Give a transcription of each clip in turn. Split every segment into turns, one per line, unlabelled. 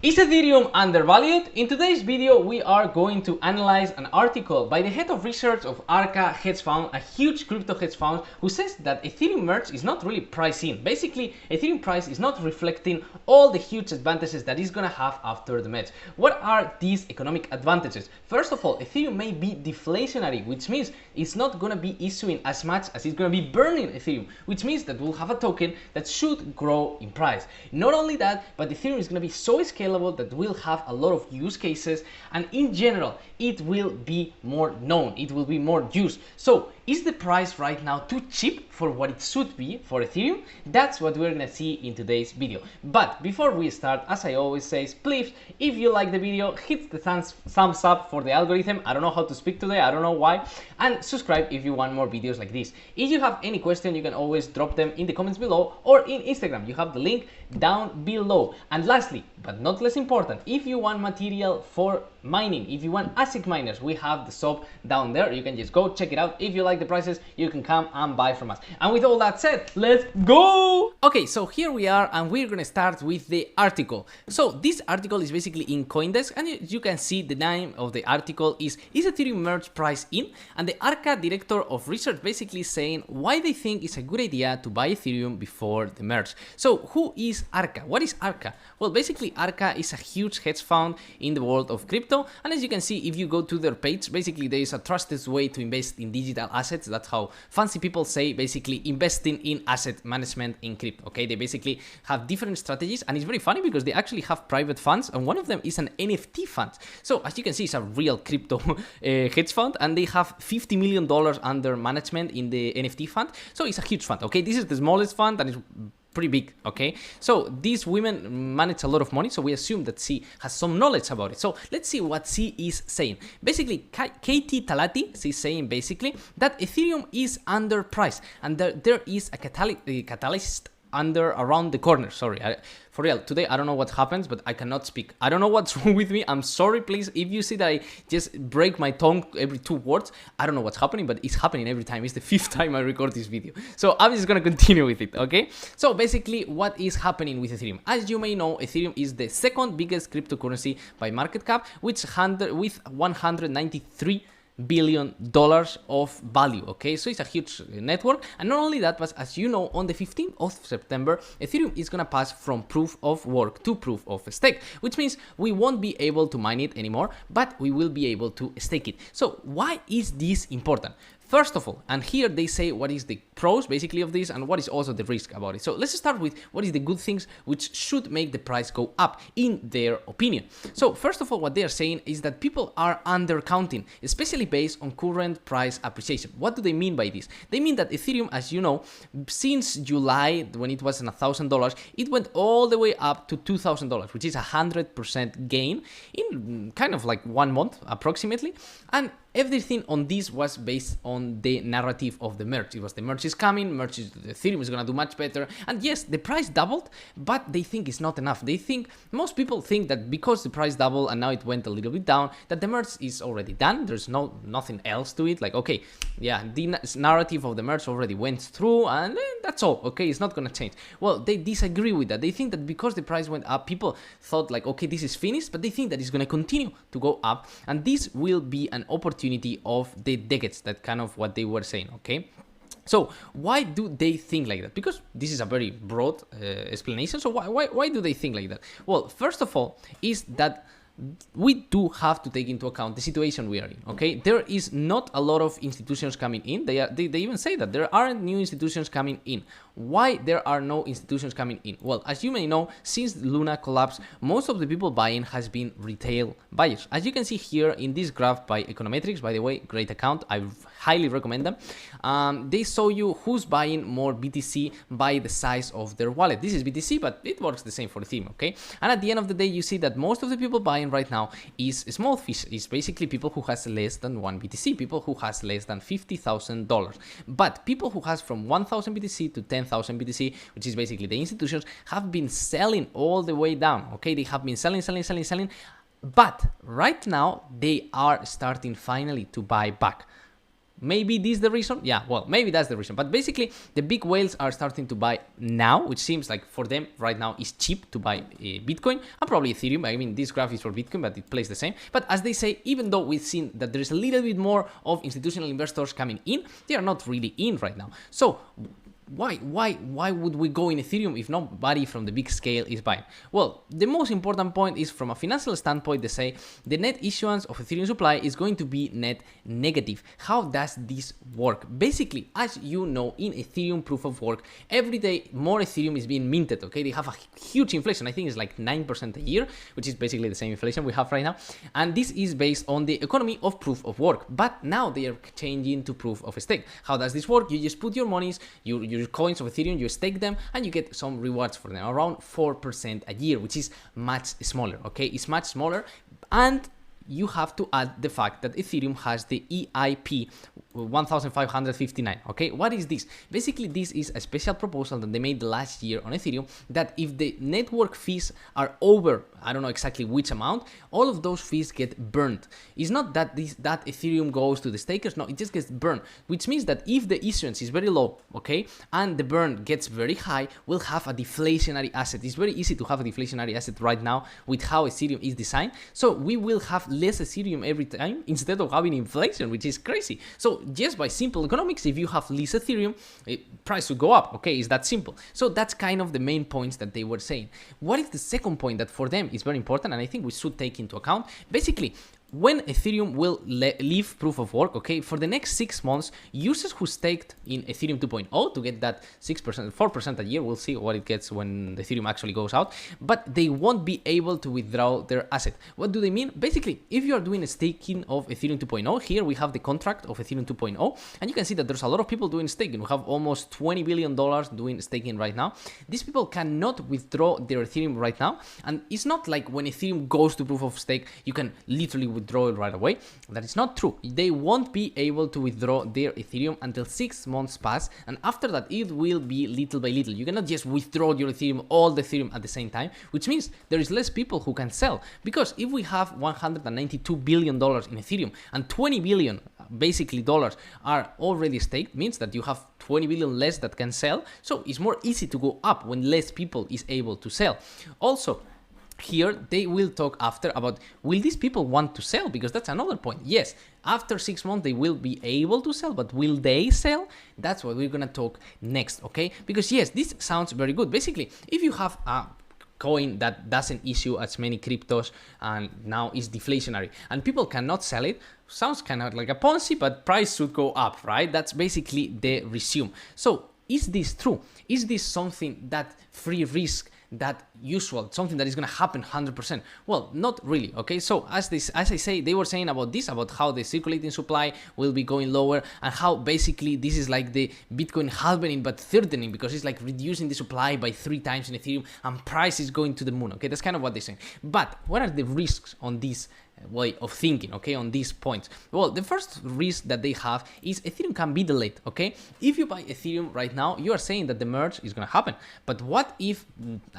Is Ethereum undervalued? In today's video, we are going to analyze an article by the head of research of Arca hedge fund, a huge crypto hedge fund, who says that Ethereum merge is not really priced in. Basically, Ethereum price is not reflecting all the huge advantages that it's gonna have after the merge. What are these economic advantages? First of all, Ethereum may be deflationary, which means it's not gonna be issuing as much as it's gonna be burning Ethereum, which means that we'll have a token that should grow in price. Not only that, but Ethereum is gonna be so scalable that will have a lot of use cases, and in general it will be more known, it will be more used. So is the price right now too cheap for what it should be for Ethereum? That's what we're gonna see in today's video. But before we start, as I always say, please, if you like the video, hit the thumbs up for the algorithm. I don't know how to speak today, I don't know why, and subscribe if you want more videos like this. If you have any question, you can always drop them in the comments below or in Instagram. You have the link down below. And lastly, but not less important, if you want material for mining, if you want ASIC miners, we have the shop down there. You can just go check it out. If you like the prices, you can come and buy from us. And with all that said, let's go! Okay, so here we are, and we're gonna start with the article. So this article is basically in CoinDesk, and you can see the name of the article is Ethereum merge price in? And the Arca director of research basically saying why they think it's a good idea to buy Ethereum before the merge. So who is Arca? What is Arca? Well, basically Arca is a huge hedge fund in the world of crypto, and as you can see, if you go to their page, basically there is a trusted way to invest in digital assets. That's how fancy people say, basically investing in asset management in crypto. Okay, they basically have different strategies, and it's very funny because they actually have private funds, and one of them is an NFT fund. So as you can see, it's a real crypto hedge fund, and they have $50 million under management in the NFT fund. So it's a huge fund. Okay, this is the smallest fund, and it's pretty big. Okay, so these women manage a lot of money, so we assume that she has some knowledge about it. So let's see what she is saying. Basically, Katie Talati is saying basically that Ethereum is underpriced, and there is a catalyst around the corner. Sorry, for real, today I don't know what happens, but I cannot speak. I don't know what's wrong with me. I'm sorry, please. If you see that I just break my tongue every 2 words, I don't know what's happening, but it's happening every time. It's the 5th time I record this video. So I'm just gonna continue with it, okay? So basically, what is happening with Ethereum? As you may know, Ethereum is the second biggest cryptocurrency by market cap, with 193 billion dollars of value. Okay, so it's a huge network. And not only that, but as you know, on the 15th of September, Ethereum is gonna pass from proof of work to proof of stake, which means we won't be able to mine it anymore, but we will be able to stake it. So why is this important? First of all, and here they say what is the pros basically of this and what is also the risk about it. So let's start with what is the good things which should make the price go up in their opinion. So first of all, what they are saying is that people are undercounting, especially based on current price appreciation. What do they mean by this? They mean that Ethereum, as you know, since July, when it was $1,000, it went all the way up to $2,000, which is 100% gain in kind of like 1 month approximately. And everything on this was based on the narrative of the merge. It was the merge is coming, Ethereum is gonna do much better. And yes, the price doubled, but they think it's not enough. Most people think that because the price doubled and now it went a little bit down, that the merge is already done. There's nothing else to it. Like, okay, yeah, the narrative of the merge already went through, and that's all. Okay, it's not gonna change. Well, they disagree with that. They think that because the price went up, people thought like, okay, this is finished, but they think that it's gonna continue to go up, and this will be an opportunity of the decades. That kind of what they were saying. Okay, so why do they think like that? Because this is a very broad explanation. So why do they think like that? Well, first of all, is that we do have to take into account the situation we are in. Okay, there is not a lot of institutions coming in. They even say that there aren't new institutions coming in. Why there are no institutions coming in? Well, as you may know, since Luna collapsed, most of the people buying has been retail buyers. As you can see here in this graph by Econometrics, by the way, great account, I highly recommend them. They show you who's buying more BTC by the size of their wallet. This is BTC, but it works the same for Ethereum, okay? And at the end of the day, you see that most of the people buying right now is small fish. It's basically people who has less than 1 BTC, people who has less than $50,000. But people who has from 1,000 BTC to 10,000 BTC, which is basically the institutions, have been selling all the way down. Okay, they have been selling. But right now they are starting finally to buy back. Maybe this is the reason. Yeah, well, maybe that's the reason. But basically, the big whales are starting to buy now, which seems like for them right now is cheap to buy Bitcoin and probably Ethereum. I mean, this graph is for Bitcoin, but it plays the same. But as they say, even though we've seen that there is a little bit more of institutional investors coming in, they are not really in right now. So why would we go in Ethereum if nobody from the big scale is buying? Well, the most important point is from a financial standpoint, they say the net issuance of Ethereum supply is going to be net negative. How does this work? Basically, as you know, in Ethereum proof of work, every day more Ethereum is being minted, okay? They have a huge inflation. I think it's like 9% a year, which is basically the same inflation we have right now. And this is based on the economy of proof of work. But now they are changing to proof of stake. How does this work? You just put your monies, your coins of Ethereum, you stake them, and you get some rewards for them, around 4% a year, which is much smaller, okay? It's much smaller, and you have to add the fact that Ethereum has the EIP 1559, okay? What is this? Basically, this is a special proposal that they made last year on Ethereum, that if the network fees are over, I don't know exactly which amount, all of those fees get burned. It's not that that Ethereum goes to the stakers, no, it just gets burned, which means that if the issuance is very low, okay, and the burn gets very high, we'll have a deflationary asset. It's very easy to have a deflationary asset right now with how Ethereum is designed, so we will have less Ethereum every time instead of having inflation, which is crazy. So just by simple economics, if you have less Ethereum, price will go up, okay? It's that simple. So that's kind of the main points that they were saying. What is the second point that for them is very important, and I think we should take into account? Basically, when Ethereum will leave proof of work, okay, for the next 6 months, users who staked in Ethereum 2.0 to get that 6%, 4% a year, we'll see what it gets when the Ethereum actually goes out, but they won't be able to withdraw their asset. What do they mean? Basically, if you are doing a staking of Ethereum 2.0, here we have the contract of Ethereum 2.0, and you can see that there's a lot of people doing staking. We have almost $20 billion doing staking right now. These people cannot withdraw their Ethereum right now, and it's not like when Ethereum goes to proof of stake, you can literally withdraw it right away. That is not true. They won't be able to withdraw their Ethereum until 6 months pass, and after that it will be little by little. You cannot just withdraw your Ethereum, all the Ethereum at the same time, which means there is less people who can sell, because if we have $192 billion in Ethereum and 20 billion basically dollars are already staked, means that you have 20 billion less that can sell, so it's more easy to go up when less people is able to sell. Also, here they will talk after about, will these people want to sell? Because that's another point. Yes, after 6 months they will be able to sell, but will they sell? That's what we're gonna talk next, okay? Because yes, this sounds very good. Basically, if you have a coin that doesn't issue as many cryptos and now is deflationary and people cannot sell it, sounds kind of like a Ponzi, but price should go up, right? That's basically the resume. So is this true? Is this something that free risk, that usual, something that is going to happen 100%? Well, not really, okay? So as I say, they were saying about this, about how the circulating supply will be going lower, and how basically this is like the Bitcoin halving but thirdening, because it's like reducing the supply by 3 times in Ethereum, and price is going to the moon, okay? That's kind of what they're saying. But what are the risks on this way of thinking, okay, on these points? Well, the first risk that they have is Ethereum can be delayed, okay? If you buy Ethereum right now, you are saying that the merge is going to happen, but what if,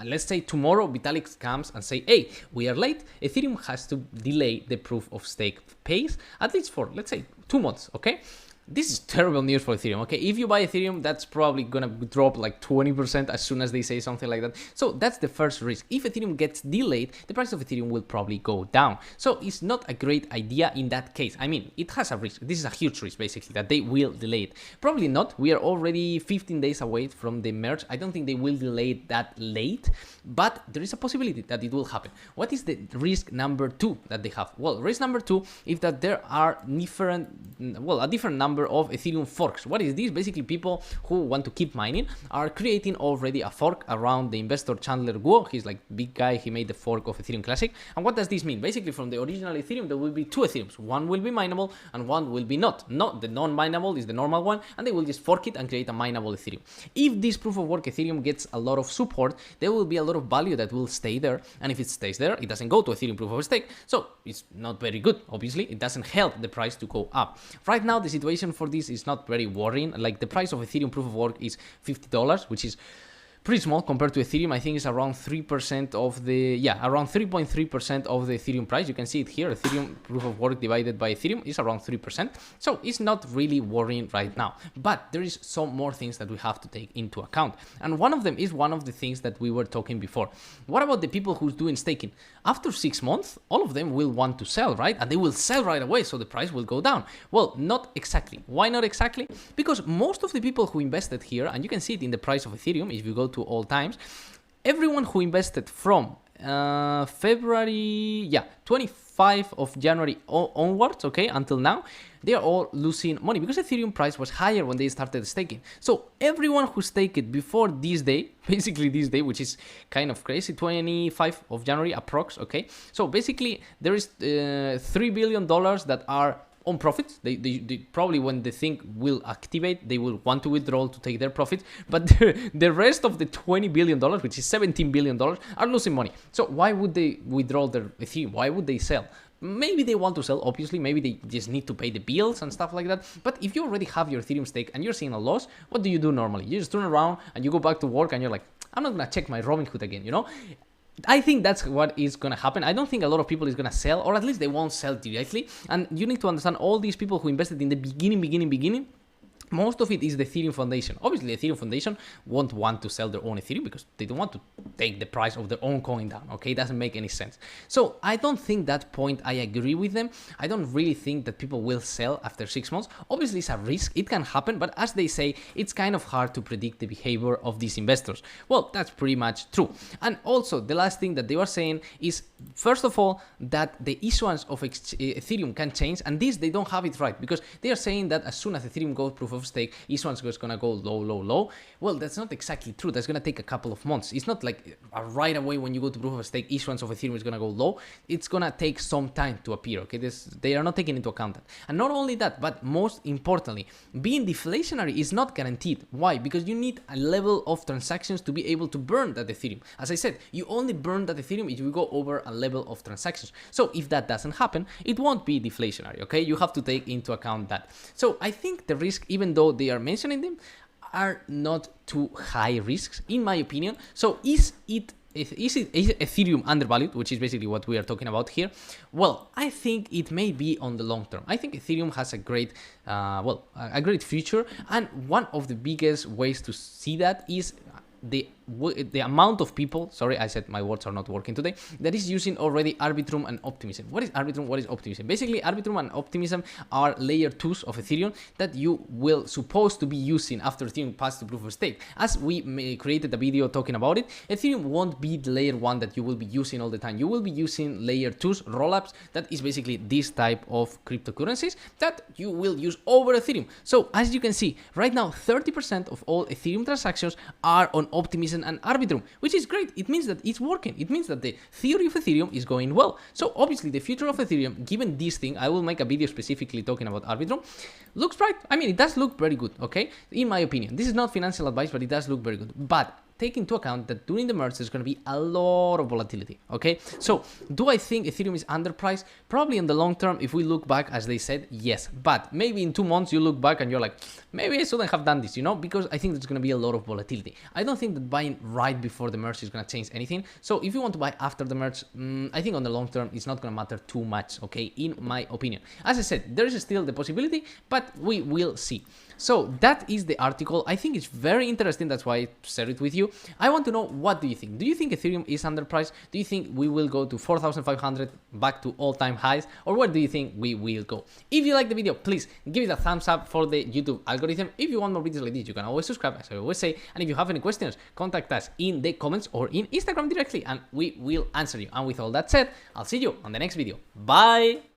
let's say tomorrow Vitalik comes and say, hey, we are late, Ethereum has to delay the proof of stake pace at least for, let's say, 2 months, okay? This is terrible news for Ethereum, okay? If you buy Ethereum, that's probably gonna drop like 20% as soon as they say something like that. So that's the first risk. If Ethereum gets delayed, the price of Ethereum will probably go down. So it's not a great idea in that case. I mean, it has a risk. This is a huge risk, basically, that they will delay it. Probably not. We are already 15 days away from the merge. I don't think they will delay it that late, but there is a possibility that it will happen. What is the risk number 2 that they have? Well, risk number 2 is that there are a different number of Ethereum forks. What is this? Basically, people who want to keep mining are creating already a fork around the investor Chandler Guo. He's like big guy. He made the fork of Ethereum Classic. And what does this mean? Basically, from the original Ethereum, there will be 2 Ethereums. One will be mineable and one will be not. The non-mineable is the normal one, and they will just fork it and create a mineable Ethereum. If this proof of work Ethereum gets a lot of support, there will be a lot of value that will stay there. And if it stays there, it doesn't go to Ethereum proof of stake. So it's not very good. Obviously, it doesn't help the price to go up. Right now, the situation for this is not very worrying. Like, the price of Ethereum proof of work is $50, which is pretty small compared to Ethereum. I think it's around 3% of the, around 3.3% of the Ethereum price. You can see it here. Ethereum proof of work divided by Ethereum is around 3%. So it's not really worrying right now. But there is some more things that we have to take into account. And one of them is one of the things that we were talking before. What about the people who's doing staking? After 6 months, all of them will want to sell, right? And they will sell right away, so the price will go down. Well, not exactly. Why not exactly? Because most of the people who invested here, and you can see it in the price of Ethereum, if you go to all times, everyone who invested from February, 25 of January onwards, okay, until now, they are all losing money because Ethereum price was higher when they started staking. So everyone who staked before this day, basically this day, which is kind of crazy, 25 of January approx, okay. So basically there is $3 billion that are on profits. They probably, when the thing will activate, they will want to withdraw to take their profits, but the rest of the $20 billion, which is $17 billion, are losing money. So why would they withdraw their Ethereum? Why would they sell? Maybe they want to sell, obviously, maybe they just need to pay the bills and stuff like that. But if you already have your Ethereum stake and you're seeing a loss, what do you do normally? You just turn around and you go back to work and you're like, I'm not gonna check my Robinhood again, you know? I think that's what is going to happen. I don't think a lot of people is going to sell, or at least they won't sell directly. And you need to understand all these people who invested in the beginning, most of it is the Ethereum Foundation. Obviously, the Ethereum Foundation won't want to sell their own Ethereum because they don't want to take the price of their own coin down, okay? It doesn't make any sense. So I don't think that point, I agree with them. I don't really think that people will sell after 6 months. Obviously, it's a risk. It can happen, but as they say, it's kind of hard to predict the behavior of these investors. Well, that's pretty much true. And also, the last thing that they were saying is, first of all, that the issuance of Ethereum can change, and this, they don't have it right, because they are saying that as soon as Ethereum goes proof of stake, issuance is going to go low. Well, that's not exactly true. That's going to take a couple of months. It's not like right away when you go to proof of stake, issuance of Ethereum is going to go low. It's going to take some time to appear, okay? They are not taking into account that. And not only that, but most importantly, being deflationary is not guaranteed. Why? Because you need a level of transactions to be able to burn that Ethereum. As I said, you only burn that Ethereum if you go over a level of transactions. So if that doesn't happen, it won't be deflationary, okay? You have to take into account that. So I think the risk, even though they are mentioning them, are not too high risks, in my opinion. So is Ethereum undervalued, which is basically what we are talking about here? Well, I think it may be on the long term. I think Ethereum has a great, a great future, and one of the biggest ways to see that is the amount of people, sorry, I said my words are not working today, that is using already Arbitrum and Optimism. What is Arbitrum? What is Optimism? Basically, Arbitrum and Optimism are layer 2s of Ethereum that you will supposed to be using after Ethereum passed to proof of stake. As we created a video talking about it, Ethereum won't be the layer 1 that you will be using all the time. You will be using layer 2s, rollups, that is basically this type of cryptocurrencies that you will use over Ethereum. So as you can see, right now, 30% of all Ethereum transactions are on Optimism and Arbitrum, which is great. It means that it's working. It means that the theory of Ethereum is going well. So obviously the future of Ethereum, given this thing, I will make a video specifically talking about Arbitrum, looks bright. I mean, it does look very good, okay? In my opinion, this is not financial advice, but it does look very good. But take into account that during the merge, there's going to be a lot of volatility, okay? So do I think Ethereum is underpriced? Probably in the long term, if we look back, as they said, yes. But maybe in 2 months, you look back and you're like, maybe I shouldn't have done this, you know? Because I think there's going to be a lot of volatility. I don't think that buying right before the merge is going to change anything. So if you want to buy after the merge, I think on the long term, it's not going to matter too much, okay? In my opinion. As I said, there is still the possibility, but we will see. So that is the article. I think it's very interesting. That's why I shared it with you. I want to know, what do you think? Do you think Ethereum is underpriced? Do you think we will go to 4,500 back to all-time highs? Or where do you think we will go? If you like the video, please give it a thumbs up for the YouTube algorithm. If you want more videos like this, you can always subscribe, as I always say. And if you have any questions, contact us in the comments or in Instagram directly, and we will answer you. And with all that said, I'll see you on the next video. Bye!